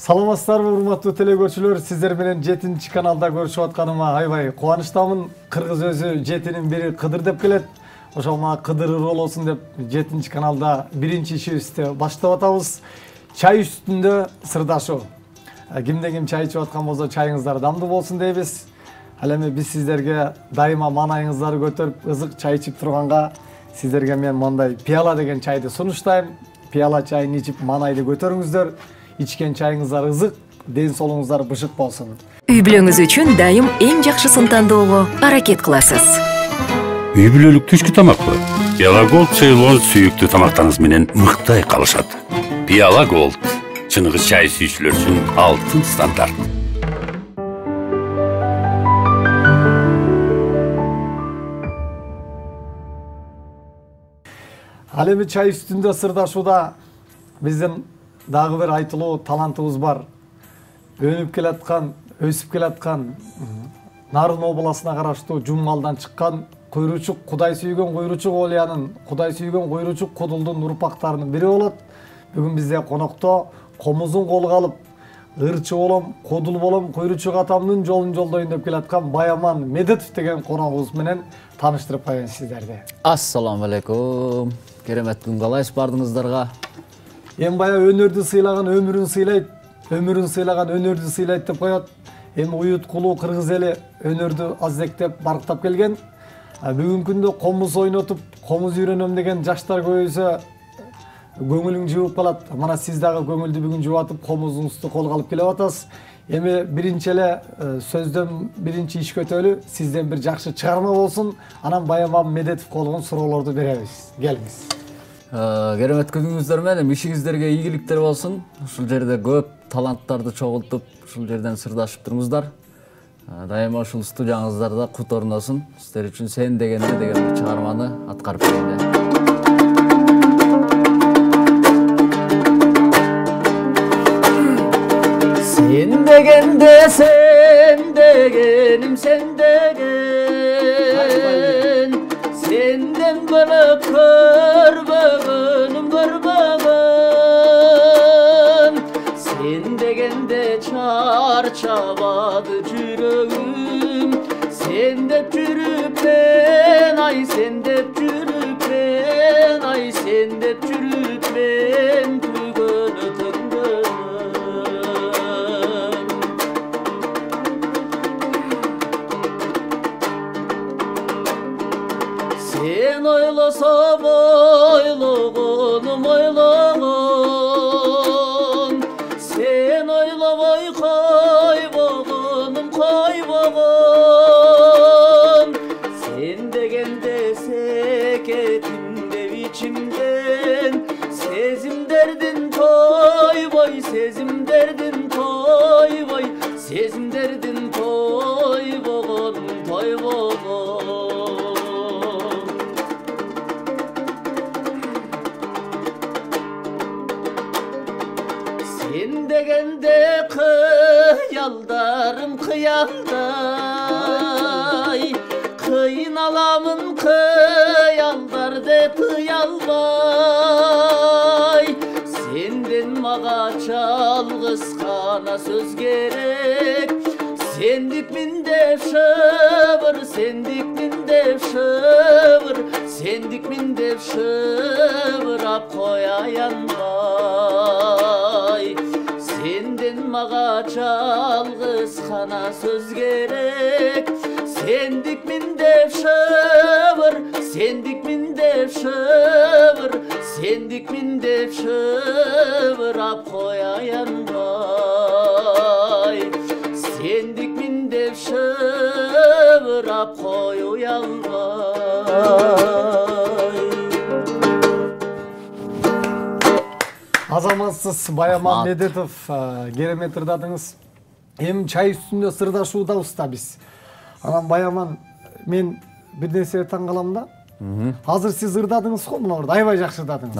Саламатсыздарбы урматтуу телекөрүүчүлөр, сиздер менен 7 каналда көрүшүп атканыма аябай кубанычтамын. Кыргыз өзү 7-нин бири Кыдыр деп келет. Ошол мага Кыдыр болосун деп 7 каналда биринчи ишибизди баштап атабыз. Чай үстүндө сырдашуу. Кимде ким чай ичип аткан болсо, чайыңыздар дамдуу болсун дейбиз. Ал эми биз сиздерге дайыма маанайыңыздарды көтөрүп, ызык чай ичип турганга сиздерге мен мондай пияла деген чайды сунуштайм. Пияла чайын ичип маанайды көтөрүңүздөр. Ичкен чайыңыздар ызык, ден соолуңуздар бышык болсун. Үй бүлөңүз үчүн дайым эң жакшысын тандоого аракет кыласыз. Үй бүлөлүк түшкү тамакпы? Пиала Голд Ceylon сүйүктүү тамактарыңыз менен мыктай калышат. Пиала Голд чыныгы чай сүйүүчүлөр үчүн алтын стандарт. Ал эми чай үстүндө сырдашууда биздин дагы бир айтылуу талантыбыз бар. Өнүп келаткан, өсүп келаткан Нарын областына караштуу Жумгалдан чыккан Куйручук, Кудай сүйгөн Куйручук Олиянын, Кудай сүйгөн Куйручук Кудулдун урпактарынын бири болот. Бүгүн бизде конокто комузун колго алып, ырчы болом, кудул болом, Куйручук атамдын жолун жолдойн деп келаткан Баяман Медетов деген коногубуз менен тааныштырып коеюн сиздерди. Ассаламу алейкум. Керемет күн каалайсыз бардыгыңыздарга. Эми бая өнөрдү сыйлаган өмүрүн сыйлайт, өмүрүн сыйлаган өнөрдү сыйлайт деп коет. Эми уюткулуу кыргыз эли өнөрдү аздектеп барктап келген. Бүгүнкү күндө комуз ойнотуп, комуз үйрөнөм деген жаштар көбөйсө көңүлүң жыбып калат. Мана сиз дагы көңүлдү бүгүн жубатып, комузуңузду колго алып келип атасыз. Эми биринчи эле сөздөн биринчи иш көтөлү, сизден бир жакшы чыгарма болсун. Анан Баяман Медетов болгон суроолорду беребиз. Келиңиз. Керемет күнүңүздөр менен ишиңиздерге ийгиликтер болсун. Ушул жерде көп таланттарды чогултуп, ушул жерден сырдашып туруңуздар. Дайыма ушул студияңыздарда кут орносун. Сиздер үчүн Сен дегенде деген бир чыгарманы аткарып берейин. Sen degende, sen degenim, sen degen. Senden bana körbeğenim, körbeğen. Sen degende çarçabadı yüreğim. Sen de çürüpen, ay sen de çürüpen, ay sen de çürüpen. Tügönü tüngönüm. Sen oylasam oylağınım oylağın. Sen oylamay kaybağınım kaybağın. Sen degende seketimde içimden. Sezim derdin toy boy, sezim derdin toy boy. Sezim derdin toy boğan, toy boğan. Sen degende kıyaldarım kıyalday. Kıynalamın kıyaldar de kıyalday. Senden mağa çalgıskana söz gerek. Sendik min devşevir, sendik min devşevir. Sendik min devşevir, ap koyayan vay. Senden mağa çalgıskana söz gerek. Sendik min devşevir, sendik min devşevir. Sendik min devşevir, ap koyayan vay. Sendik min devşevir, ap koyayan vay. Азаматсыз Баяман Медетов, керемет ырдадыңыз. Эми чай үстүндө сырдашуудабыз да биз. Анан Баяман, мен бир нерсе таң калам да. Азыр сиз ырдадыңыз го, мына аябай жакшы ырдадыңыз.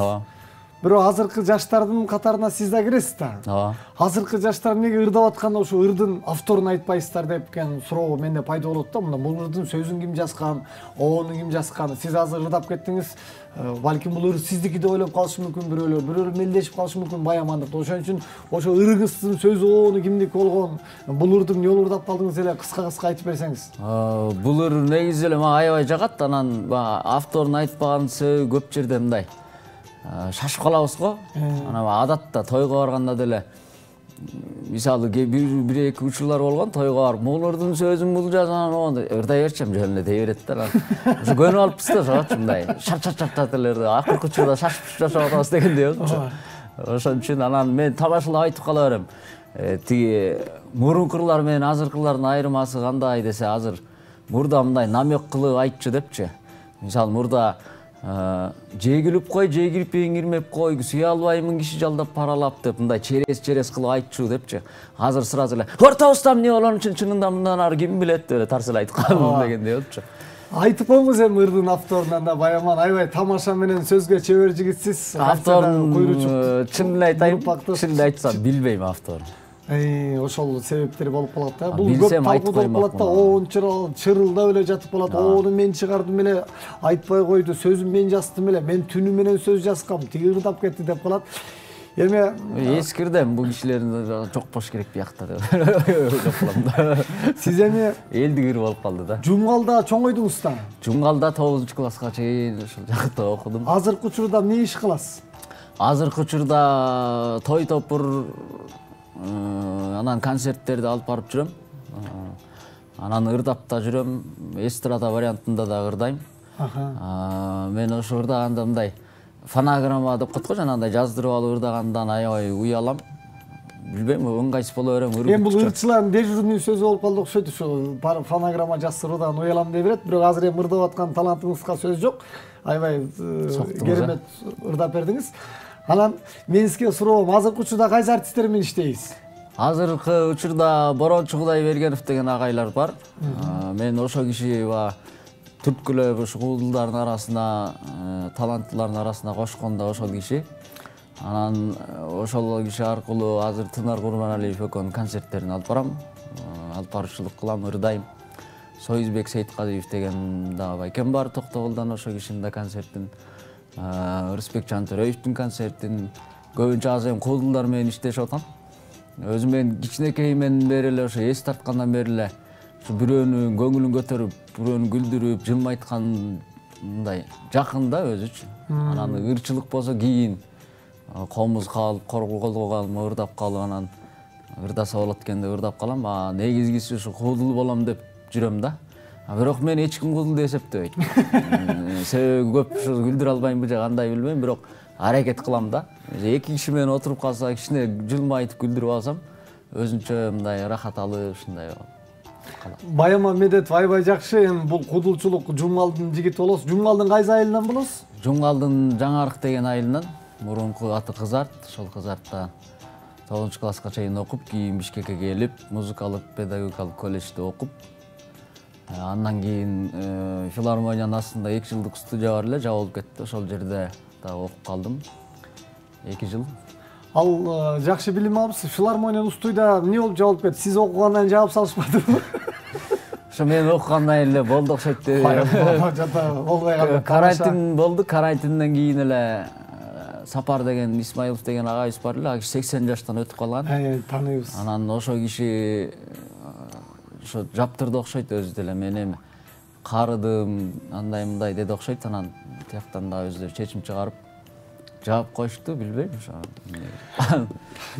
бирок азыркы жаштардын катарына сиз да киресиз да. Ооба. Азыркы жаштар эмнеге ырдап атканда ошо ырдын авторун айтпайсыздар депкен суроо менде пайда болот да. Мына бул ырдын сөзүн ким жазган, оонун ким жазган. Сиз азыр ырдап кеттиңиз. Балким бул ыр сиздики деп ойлоп калышы мүмкүн бирөөлөр мелдешип калышы мүмкүн Баямандыкта. Ошон үчүн ошо ырыгыңыздын сөзү оonu кимдики болгон, бул ырдын эмне ырдап калдыңыз эле кыска айтып берсеңиз. Бул ыр негизи эле мага аябай жагат. Анан авторун айтпаган себеби көп жерде мындай. Шашып калабыз го. Анан адатта тойго барганда деле мисалы бир эки учурлар болгон, тойго барып, бул ырдын сөзүн бул жазган, ырдай берчем жөнүнө дей берет да. Ошо көнүп алыппыз да, ошо мындай шап эле акыркы учурда шашып жашап атабыз дегендей болчу. Ошон үчүн анан мен тамашалап айтып кала берем. Тиги мурункурлар менен азыркылардын айырмасы кандай десе, азыр мурда мындай намек кылып айтчу депчи. Мисалы мурда жегилип кой, жегилиппен кирмеп кой, сүйө албаймын киши жалдап паралап деп мындай черес кылып айтчу депчи. Азыр сразу эле ортобузда эмне болгон үчүн чынында мындан ары ким билет деп тарсыл айтып калдым дегендей болчу. Айтып коңуз эми ырдын авторунан да Баяман аябай тамаша менен сөзгө чебер жигитсиз. Авторун чынын айтайын, чынын айтсам билбейм авторун. Ошол себептери болуп калат да. Бул билсем айтып болуп калат да. Оон чырылдап эле жатып калат. Оону мен чыгардым эле, айтпай койду, сөзүн мен жаздым эле, мен түнү менен сөз жазгам, тиги ырдап кетти деп калат. Эми эскирдем, бул кишилердин жокпош керек биякта деп. Жок кылам да. Сиз эми элдик ыр болуп калды да. Жумгалда чоңойдуңуз да. Жумгалда 9-класска чейин ушул жакта окудум. Азыркы учурда эмне иш кыласыз? Азыркы учурда той топур, анан концерттерди алып барып жүрөм. Анан ырдап да жүрөм, эстрада вариантында да ырдайм. Мен ошо ырдаганда мындай фонограмма деп коет го, жанагындай жаздырып алып ырдагандан аябай уялам. Билбейм, ыңгайсыз боло берем. Эми бул ырчылардын дежурный сөзү болуп калды окшойт, ушу фонограмма жаздыруудан уялам дей берет, бирок азыр эми ырдап аткан талантыңызга сөз жок. Аябай керемет ырдап бердиңиз. Анан мен сизге суроом, азыркы учурда кайсы артисттер менен иштейсиз? Азыркы учурда Борончу Кудайбергенов деген агайлар бар. Мен ошо киши түрткүлөп ушу куудулдардын арасына, таланттуулардын арасына кошкон да ошол киши. Анан ошол киши аркылуу азыр Тынар Курманалиев экөөнүн концерттерин алып барам. Алып баруучулук кылам, ырдайм. Союзбек Сейиткалиев деген да байкем бар, Токтогулдан ошо кишинин да концертин. Рысбек Жантөрөевдин концертин көбүнчө азыр эми куудулдар менен иштешип атам. Өзүм мен кичинекейимден бери эле ошо эс тарткандан бери эле ушу бирөөнүн көңүлүн көтөрүп, бирөөнү күлдүрүп, жылмайткан мындай жакын да өзүчү. Анан ырчылык болсо кийин комуз калып, колго калып, ырдап калып, анан ырдаса болот экен деп ырдап калам. Негизгиси ушу куудул болом деп жүрөм да. Бирок мен эч ким куудул деп эсептебейт. Себеби көп күлдүрө албаймбы же кандай билбейм, бирок аракет кылам да. Эки киши менен отуруп калса, кичине жылмайтып күлдүрүп алсам, өзүнчө мындай рахат алып ушундай калат. Баяман Медетов аябай жакшы. Эми бул куудулчулук Жумгалдын жигити болосуз. Жумгалдын кайсы айылынан болосуз? Жумгалдын Жаңарык деген айылынан. Мурунку аты Кызарт. Ошол Кызартта 9-класска чейин окуп, кийин Бишкекке келип, музыкалык педагогикалык колледжде окуп, андан кийин филармониянын астында 2 жылдык студия бар эле, жабылып кетти. Ошол жерде да окуп калдым. 2 жыл. Ал жакшы билим алыпсыз. Филармониянын студияда эмне болуп жабылып кетти? Сиз окугандан жаап салышпадыңбы? Ошо мен окугандан эле болду окшойт деп. Болбой калды. Карантин болду. Карантинден кийин эле Сапар деген Исмаилов деген агайыбыз бар эле, 80 жаштан өтүп калган. Тааныйбыз. Анан ошо киши ошо жаптырды окшойт өзү деле. Мен эми карыдым, андай мындай деди окшойт. Анан тияктан да өзү чечим чыгарып жаап коюшту, билбейм ошо.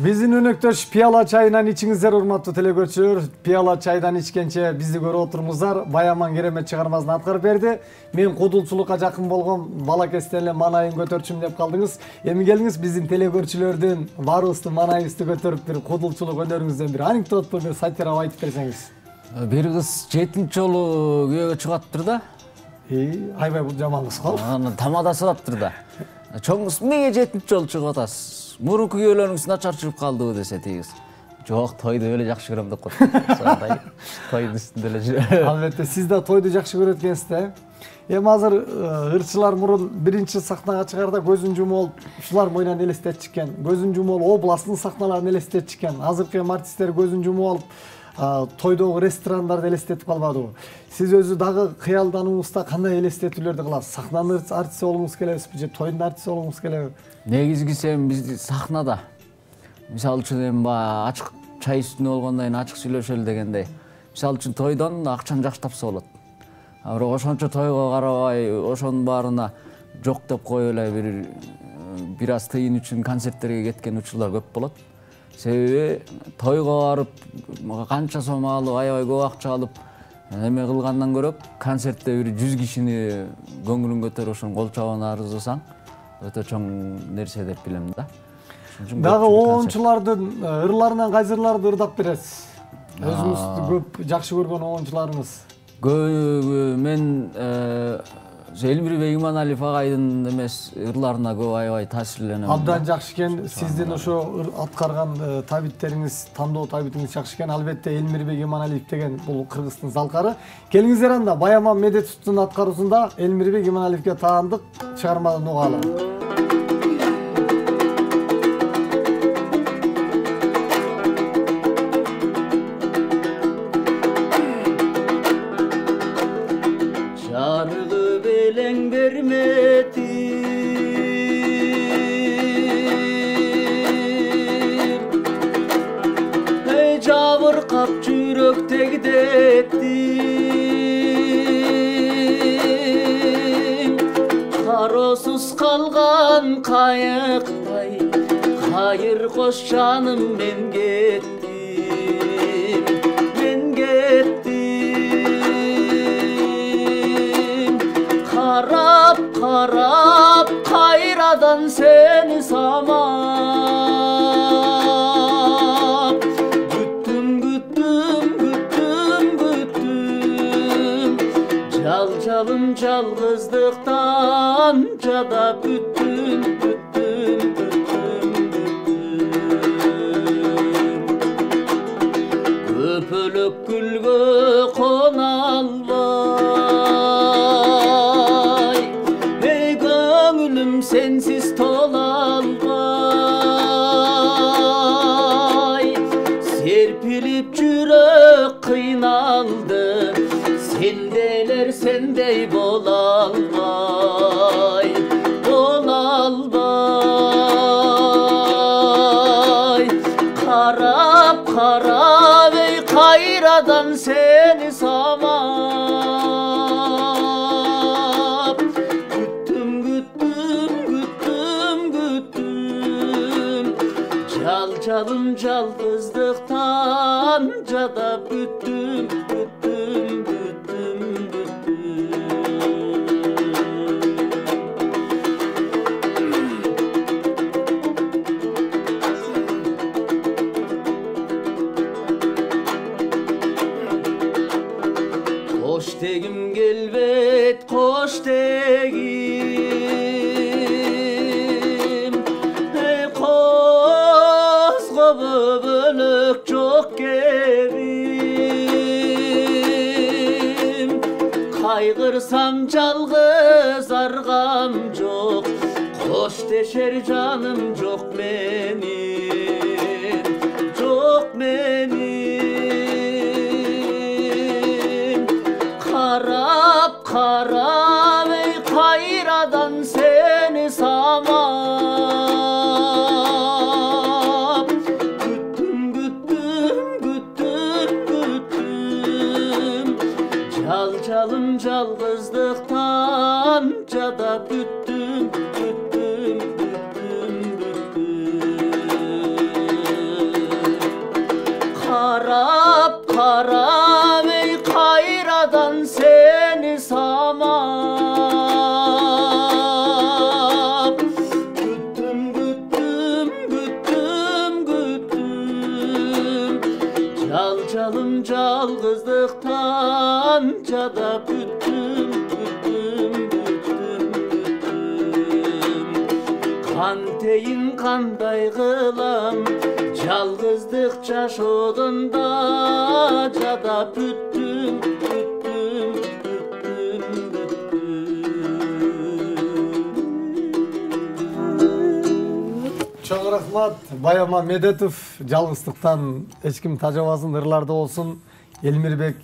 Биздин өнөктөш пияла чайынан ичиңиздер, урматтуу телекөрүүчүлөр. Пияла чайдан ичкенче бизди көрүп отурмуздар. Баяман керемет чыгармасын аткарып берди. Мен куудулчулукка жакын болгом, балакестен эле манайын көтөрчүм деп калдыңыз. Эми келиңиз биздин телекөрүүчүлөрдүн баарыбыздын манайыбызды көтөрүп бир куудулчулук өнөрүңүздөн бир анекдот, бир сатира айтып берсеңиз. Бир кыз 7-нчи жолу күйөөгө чыгаптыр да. Айбай бул жаман кыз го. Анан тамада сураптыр да. Чоңуңуз эмнеге 7-нчи жолу чыгып атасыз? Мурунку күйөөлөрүңүз начар чыгып калдыбы десе, тийгиз. Жок, тойду эле жакшы көрөм деп коет. Сондай тойдун үстүндө эле жүрөм. Албетте, сиз да тойду жакшы көрөт экенсиз да. Эми азыр ырчылар мурун биринчи сахнага чыгарда көзүн жумуп алып, ушулар моюнан элестетчү экен. Көзүн жумуп алып, областтын сахналарын элестетчү экен. Азыркы артисттер көзүн жумуп алып, тойдогу ресторандарды элестетип калбадыбы? Сиз өзү дагы кыялдануңузда кандай элестетүүлөрдү кыласыз? Сахнанын артисти болгуңуз келебизби же тойдун артисти болгуңуз келеби? Негизгиси эми биз сахнада. Мисалы үчүн эми ачык чай үстүндө болгондон кийин ачык сүйлөшөлү дегендей. Мисалы үчүн тойдон акчаны жакшы тапса болот. Бирок ошончо тойго карабай, ошонун баарына жок деп коюп эле бир аз тыйын үчүн концерттерге кеткен учурлар көп болот. Себеби тойго барып канча сом алып, аябай көп акча алып эме кылгандан көрө концертте бир 100 кишини көңүлүн көтөрүп ошон кол чабууна арыздасаң өтө чоң нерсе деп билем да. Дагы оончулардын ырларынан кайсырларды ырдап бересиз? Өзүңүз көп жакшы көргөн оончуларыңыз? Мен Элмирбек Иманалиев агайдын эмес ырларына көп аябай таасирленем. Абдан жакшы экен. Сиздин ошо аткарган табиттериңиз, тандоо табитиңиз жакшы экен. Албетте Элмирбек Иманалиев деген бул кыргыздын залкары. Келиңиздер анда Баяман Медетовдун аткаруусунда Элмирбек Иманалиевге таандык чыгарманы угалы. Jabırkap çüröktegdettim Karosuz kalgan kayıkтай Hayır koş canım men gettim Karap karap kayradan seni samap Calım calgızlıktan cada büttüm Öpülüp gülgü konalvay Ey gönlüm sensiz tolalvay Serpilip yürek kıynaldı Sendeler sendey bolalvay Karap karap ey kayradan seni samap Güttüm Calım calgızlıktan cada büttüm Koş tegim gelbet koş tegim Ey kozgo bölük çok kebim Kaygırsam calgız argam çok Koş deşer canım çok benim Çok benim Karap karap ey kayradan seni samap Güttüm Calım calgızlıktan cada büttüm Karap karap ey kayradan seni samap Güttüm Calım calgızlıktan cada büttüm Кантейин кандай кылам жалгыздык жашоодонда жада бүттүм бүттүм Чоң рахмат Байама Медетов. Жалгыздыктан эч ким тажабасын, ырларда болсун. Элмирбек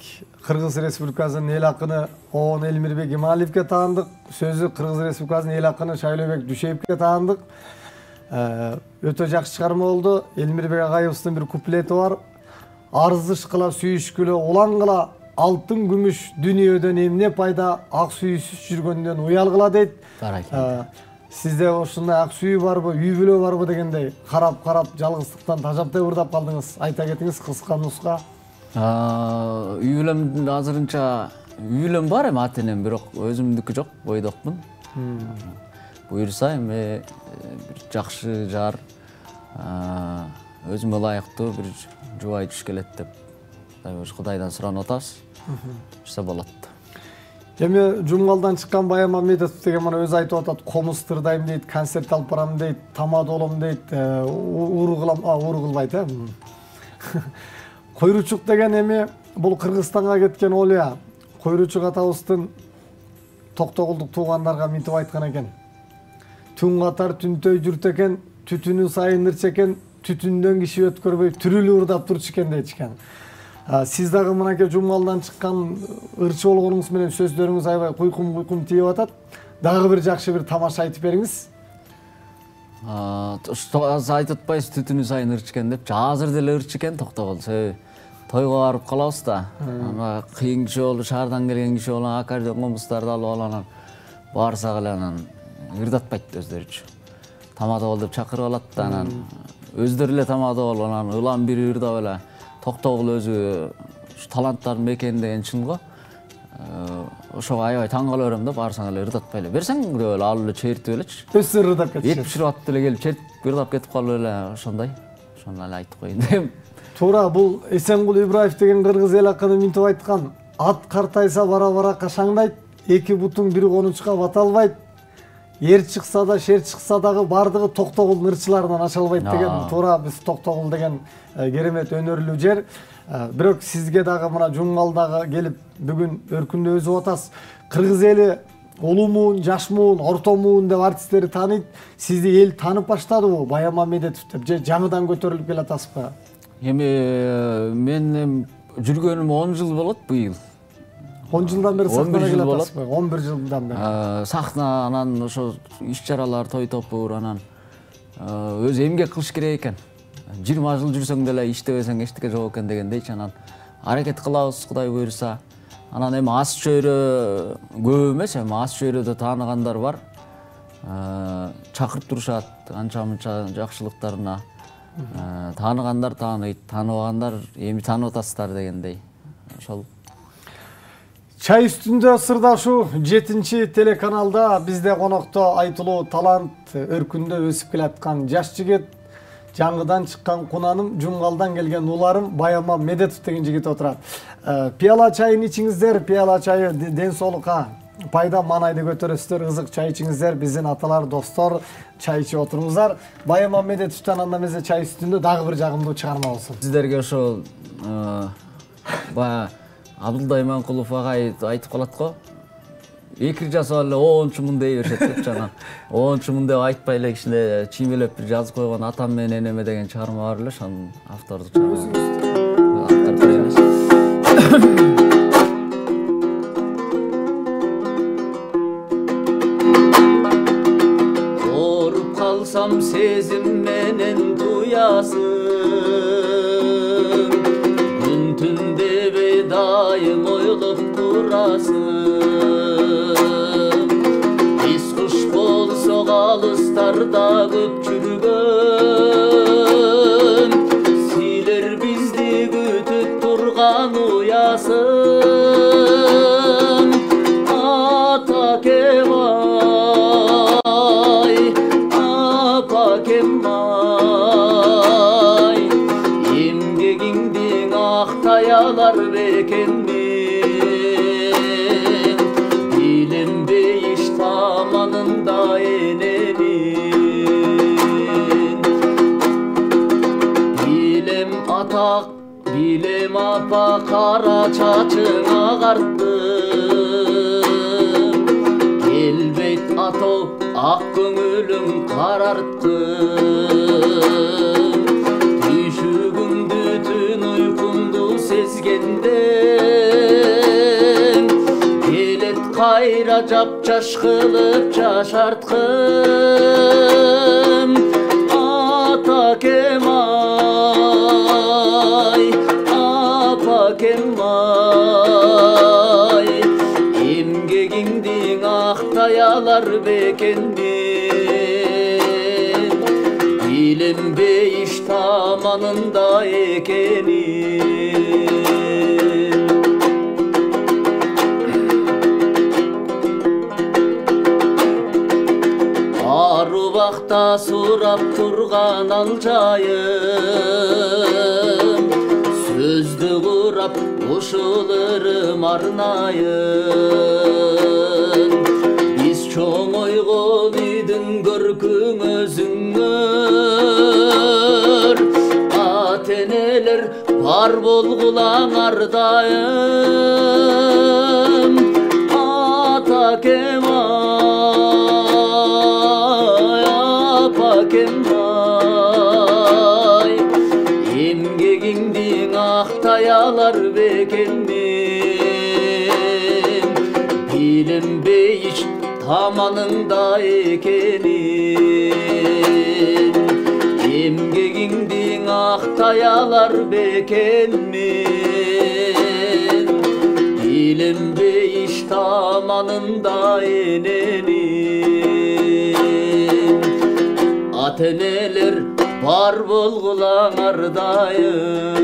Кыргыз Республикасынын эл акыны Оон Элмирбек Ималиевке таандык. Сөзү Кыргыз Республикасынын эл акыны Шайлообек Дүйшеевке таандык. Өтө жакшы чыгарма болду. Элмирбек агайыбыздын бир куплети бар. Арзышкыла сүйүшкүлө улангыла алтын күмүш дүйнөдөн эмне пайда, ак сүйүүсүз жүргөндөн уялгыла дейт. Сизде ушундай ак сүйүү барбы, үй бүлө барбы дегендей карап жалгыздыктан тажаптай ырдап калдыңыз. Айта кетиңиз кыска нуска. Үй бүлөм азырынча үй бүлөм бар эми ата-энем, бирок өзүмдүкү жок, бойдокмун. Буюрса эми бир жакшы жар, өзүмө ылайыктуу бир жубай түш келет деп Кудайдан суранып атабыз. Жүрсө болот. Эми жумгалдан чыккан Байама Медетов деген мына өзү айтып атат, комуз тырдайм дейт, концерт алып барам дейт, тамада болом дейт, ууру кылбайт, Койручук деген эми бул Кыргызстанга кеткен Олия. Койручук атабыздын Токтогулдук туугандарга мынтип айткан экен. Түн катар түнтөй жүрт экен, түтүнү сайын ырчы экен, түтүндөн киши өткөрбөй түрүлү ырдап турчу экен дейчкен. Сиз дагы мынакей жумгалдан чыккан ырчы болгонуңуз менен сөздөрүңүз аябай куйкум тийип атат. Дагы бир жакшы бир тамаша айтып бериңиз. Айтып атпайсыз түтүнү сайын ырчы экен деп, азыр деле ырчы экен Токтогул. Тойго барып калабыз да. Кыйын киши болуп, шаардан келген киши болуп, аккордеон комуздарды алып анан барсак эле анан ырдатпайт өздөрүчү. Тамада бол деп чакырып алат да, анан өздөрү эле тамада болуп, анан ылам бири ырдап эле. Токтогул өзү таланттардын мекени деген чын го. Ошого аябай таң кала берем да, барсаң эле ырдатпай эле берсең деп эле алып эле чертип элечи. Өзү ырдап кетишет. 70 ватт эле келип чертип ырдап кетип калып эле ошондой. Ошону эле айтып коеюн дейм. Туура, бул Эсенгул Ибраев деген кыргыз эл акыны мынтип айткан. Ат картайса бара-бара кашаңдайт, эки бутуң бир конучка бата албайт. Ер чыкса да, шер чыкса дагы бардыгы Токтогулдун ырчыларынан ача албайт деген. Туура, биз Токтогул деген керемет өнөрлүү жер. Бирок сизге дагы мына жумгалдагы келип бүгүн өркүндө өзүп атасыз. Кыргыз эли улуумун, жашмуун, ортомуун деп артисттери тааныйт. Сизди эл таанып баштадыбы Байама Медетов деп же жаңыдан көтөрүлүп келатасызбы? Эми мен жүргөнүм 10 жыл болот быйыл. 10 жылдан бери сахнада келатасызбы? 11 жылдан бери. Сахна, анан ошо иш-чаралар, той топур, анан өзү эмгек кылыш керек экен. 20 жыл жүрсөң деле иштебесең эчтеке жок экен дегендейчи, анан аракет кылабыз Кудай буйруса. Анан эми ас чөйрө көп эмес, эми ас чөйрөдө тааныгандар бар. Чакырып турушат анча-мынча жакшылыктарына. Тааныгандар тааныйт, тааныбагандар эми таанып атасыздар дегендей. Ошол. Чай үстүндө сырдашуу 7-чи телеканалда бизде конокто айтылуу талант, өркүндө өсүп келаткан жаш жигит, жаңыдан чыккан кунаным, жумгалдан келген уларым Байама Медетов деген жигит отурат. Пияла чайын ичиңиздер, пияла чайы ден соолукка пайда, маанайды көтөрөсүздөр, ызык чай ичиңиздер, биздин аталар, достор, чай ичип отуруңуздар. Байама Медетовдон андан эмесе чай үстүндө дагы бир жагымдуу чыгарма болсун. Сиздерге ошол Абдулда Иманкулов агай айтып калат го. Экир жасап эле оончумун дей беришет деп жана. Оончумун деп айтпай эле кичине чиймелеп бир жазып койгон атам менен энеме деген чыгарма бар эле, ошонун автордук Ооруп калсам сезим менен туясың, күн-түн дебей дайым ойлоп турасың. Биз куш болсок алыстарда көп жүргөн, силер бизди күтүп турган уясың. Атакем ай, апакем ай, эмгегиңдин актаялар бекенмин, биленбей иш таманында энемин. апа кара чачың агартым келбейт атоо ак көңүлүң карарттым түйшүгүңдү түн уйкуңду сезгенде келет кайра жапжаш кылып жашарткым атакем ай апакем ай эмгегиңдин актай алар бекенин биленбей иш таманында экенин арубакта сурап турган ал жайым сөздү курап ушуларым арнайын биз чоңойгон үйдүн көркүң өзүңөр ата энелер бар болгулаң ардайым атакем апакем ай эмгегиңдин актай алар бекенин биленбей ич таманыңда экенин эмгегиңдин актай алар бекенин биленбей ич таманында эненин ата энелер бар болгулаң ардайым.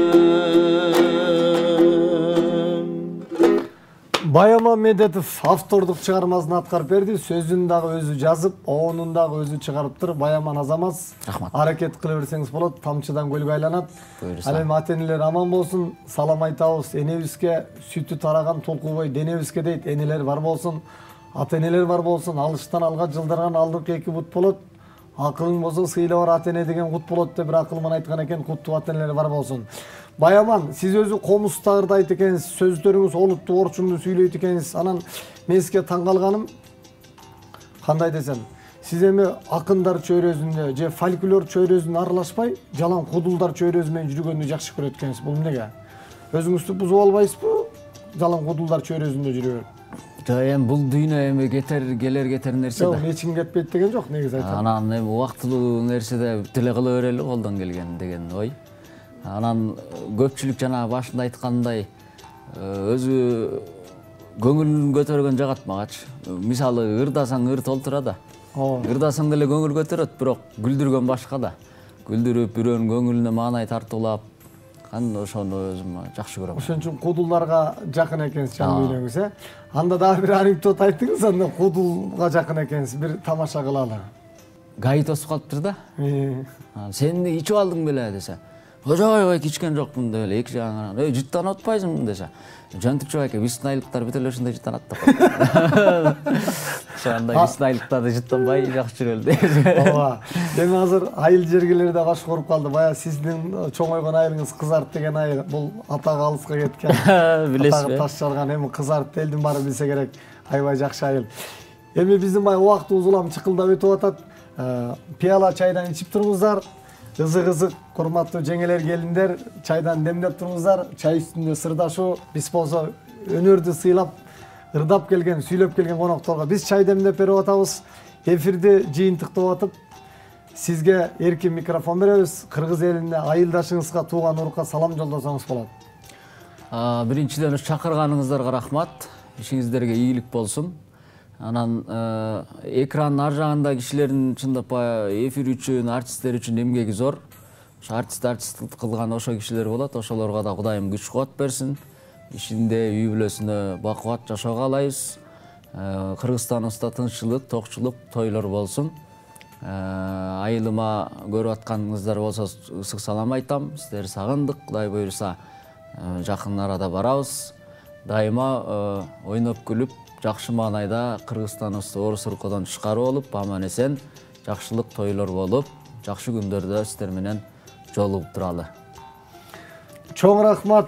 Байама Медетов автордук чыгармасын аткарып берди. Сөзүн дагы өзү жазып, оонун дагы өзү чыгарыптыр. Байаман азамат. Рахмат. Аракет кыла берсеңиз болот. Тамчыдан көлгө айланат. Буюрса. Ал эми ата энелер аман болсун. Салам айтабыз. Энебизге сүтү тараган толкубой денебизге дейт. Энелер бар болсун. Ата энелер бар болсун. Алыштан алга жылдырган алдык эки бут болот. Акылың болсо сыйла бар ата эне деген кут болот деп бир акылман айткан экен. Куттуу ата энелер бар болсун. Байаман, сиз өзү комуз тагырдайт экенсиз, сөздөрүңүз олуттуу орчунду сүйлөйт экенсиз. Анан мен сизге таң калганым, кандай десем, сиз эми акындар чөйрөсүндө же фольклор чөйрөсүнө аралашпай, жалаң кудулдар чөйрөсү менен жүргөндү жакшы көрөт экенсиз. Бул эмнеге? Өзүңүздү бузуп албайсызбы? Жалаң кудулдар чөйрөсүндө жүрүп. Жок, эми бул дүйнө эми кетер нерсе Жок, да. эч ким кетпейт деген жок, негизи айтам. Анан эми убактылуу нерседе тиле кыла берели колдон келген деген ой. Анан көпчүлүк жана башында айткандай өзү көңүлүн көтөргөн жагатмагачы. Мисалы ырдасаң ыр толтура да. Ырдасаң деле көңүл көтөрөт, бирок күлдүргөн башка да. Күлдүрүп бирөөнүн көңүлүнө маанай тартуулап, ошону өзүм жакшы көрөм. Ошон үчүн кудулдарга жакын экенсиз жан дүйнөңүз, э? Анда дагы бир анекдот айттыңыз, анда кудулга жакын экенсиз. Бир тамаша кылалы. Гай тосуп калыптыр да. Сен ичип алдың беле десе. Ой, кичкен жокмун деп эле эки жагынан. Жыттанып атпайсыңбы десе. Жантыкчы байке, виснайлыктар бүт эле ушундай жыттанат деп. Ошондой виснайлыктарды жыттанбай жакшы жүрөлү деп. Ооба. Эми азыр айыл жергелери да баш коруп калды. Бая сиздин чоңойгон айылыңыз Кызарт деген айыл. Бул атак алыска кеткен. Билесизби? Таш жарган эми Кызарт элдин баары билсе керек. Аябай жакшы айыл. Эми биздин бай убактыбыз улам чыкылдап өтүп атат. Пияла чайдан ичип туруңуздар. Ызык-ызык, курматтуу жеңелер, келиндер, чайдан демдеп туруңуздар. Чай үстүндө сырдашуу, биз болсо өнөрдү сыйлап, ырдап келген, сүйлөп келген конокторго биз чай демдеп берип атабыз. Эфирди жыйынтыктап атып, сизге эркин микрофон беребиз. Кыргыз элине айылдашыңызга, тууган урукка салам жолдосоңуз болот. Биринчиден чакырганыңыздарга рахмат. Ишиңиздерге ийгилик болсун. Анан экрандын ар жагында кишилердин чындап эфир үчүн, артисттер үчүн эмгеги зор. Ошо артисттик кылган ошо кишилер болот. Ошолорго да Кудайым күч кубат берсин. Ишинде үй бүлөсүнө бакубат жашоо каалайбыз. Кыргызстаныбызда тынччылык, токчулук, тойлор болсун. Айылыма көрүп атканыңыздар болсо ысык салам айтам. Сиздерди сагындык. Кудай буйруса жакын арада барабыз. Дайыма ойноп күлүп, жакшы маанайда Кыргызстаныбызды орус уркудан тышкары болуп, аман эсен, жакшылык тойлор болуп, жакшы күндөрдө сиздер менен жолугуп туралы. Чоң рахмат.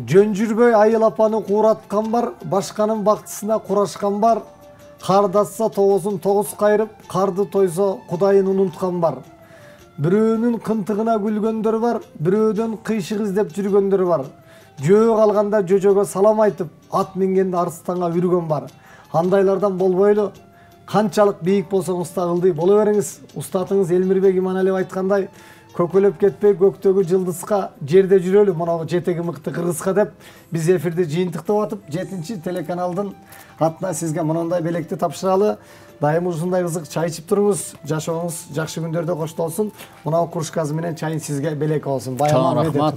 Жөн жүрбөй айыл апаны куураткан бар, башканын бактысына курашкан бар. Кардасса тоозун тогуз кайрып, карды тойсо Кудайын унуткан бар. Бирөөнүн кынтыгына күлгөндөр бар, бирөөдөн кыйшык издеп жүргөндөр бар. Жөө калганда жөжөгө салам айтып, ат мингенде арстанга үргөн бар. Андайлардан болбойлу. Канчалык бийик болсоңуз да ылдый боло бериңиз. Устатыңыз Элмирбек Иманалиев айткандай, көкөлөп кетпей көктөгү жылдызга жерде жүрөлү, мына жетеги мыкты кыргызга деп биз эфирде жыйынтыктап атып, 7 телеканалдын атына сизге мындай белекти тапшыралы. Дайым ушундай ызык чай ичип туруңуз, жашооңуз жакшы күндөрдө коштолсун. Мына кружкасы менен чайын сизге белек болсун. Рахмат.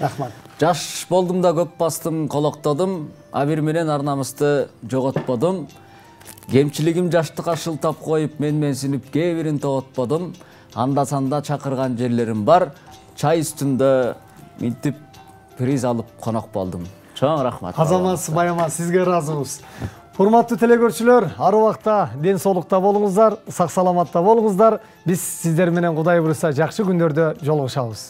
Рахмат. Жаш болдум да көп бастым, колоктодум, абир менен арнамызды жоготподум. Кемчилигим жаштыкка шылтап коюп, менсинип кээ бирин тоготподум. Анда-санда чакырган жерлерим бар. Чай үстүндө минтип приз алып конок болдум. Чоң рахмат. Азамат Байама сизге ыраазыбыз. Урматтуу телекөрчүлөр, ар убакта ден соолукта болуңуздар, сак саламатта болуңуздар. Биз сиздер менен Кудай буйруса жакшы күндөрдө жолугушабыз.